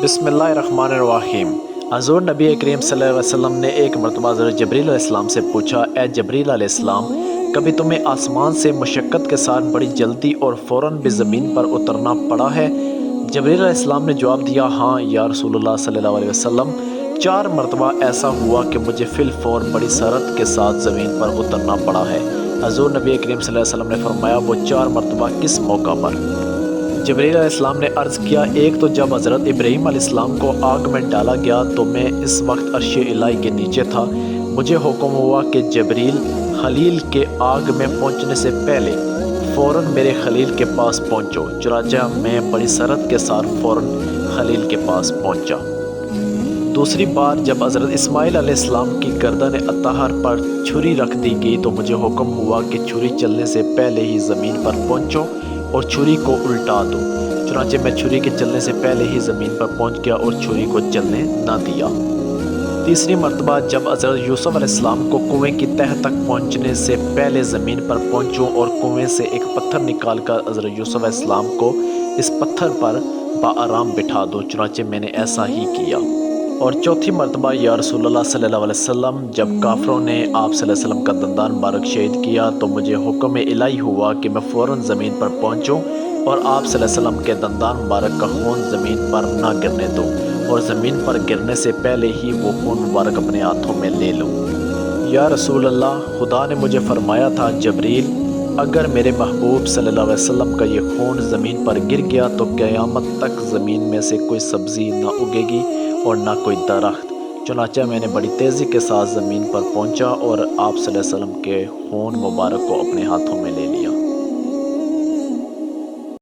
بسم اللہ الرحمن الرحیم۔ حضور نبی کریم صلی اللہ علیہ وسلم نے ایک مرتبہ حضرت جبریل علیہ السلام سے پوچھا، اے جبریل علیہ السلام، کبھی تمہیں آسمان سے مشقت کے ساتھ بڑی جلدی اور فوراً بھی زمین پر اترنا پڑا ہے؟ جبریل علیہ السلام نے جواب دیا، ہاں یا رسول اللہ صلی اللہ علیہ وسلم، 4 مرتبہ ایسا ہوا کہ مجھے فی الفور بڑی سرعت کے ساتھ زمین پر اترنا پڑا ہے۔ حضور نبی کریم صلی اللہ علیہ وسلم نے فرمایا، وہ 4 مرتبہ کس موقع پر؟ جبریل علیہ السلام نے عرض کیا، ایک تو جب حضرت ابراہیم علیہ السلام کو آگ میں ڈالا گیا تو میں اس وقت عرش الہی کے نیچے تھا، مجھے حکم ہوا کہ جبریل خلیل کے آگ میں پہنچنے سے پہلے فوراً میرے خلیل کے پاس پہنچو، چنانچہ میں بڑی سرعت کے ساتھ فوراً خلیل کے پاس پہنچا۔ دوسری بار جب حضرت اسماعیل علیہ السلام کی گردن اطہر پر چھری رکھ دی گئی تو مجھے حکم ہوا کہ چھری چلنے سے پہلے ہی زمین پر پہنچو اور چھری کو الٹا دو، چنانچہ میں چھری کے چلنے سے پہلے ہی زمین پر پہنچ گیا اور چھری کو چلنے نہ دیا۔ تیسری مرتبہ جب حضرت یوسف علیہ السلام کو کنویں کی تہہ تک پہنچنے سے پہلے زمین پر پہنچوں اور کنویں سے ایک پتھر نکال کر حضرت یوسف علیہ السلام کو اس پتھر پر بآرام بٹھا دو، چنانچہ میں نے ایسا ہی کیا۔ اور چوتھی مرتبہ یا رسول اللہ صلی اللہ علیہ وسلم، جب کافروں نے آپ صلی اللہ علیہ وسلم کا دندان مبارک شہید کیا تو مجھے حکم الہی ہوا کہ میں فوراً زمین پر پہنچوں اور آپ صلی اللہ علیہ وسلم کے دندان مبارک کا خون زمین پر نہ گرنے دوں اور زمین پر گرنے سے پہلے ہی وہ خون مبارک اپنے ہاتھوں میں لے لوں۔ یا رسول اللہ، خدا نے مجھے فرمایا تھا، جبریل، اگر میرے محبوب صلی اللہ علیہ وسلم کا یہ خون زمین پر گر گیا تو قیامت تک زمین میں سے کوئی سبزی نہ اگے گی اور نہ کوئی درخت۔ چنانچہ میں نے بڑی تیزی کے ساتھ زمین پر پہنچا اور آپ صلی اللہ علیہ وسلم کے خون مبارک کو اپنے ہاتھوں میں لے لیا۔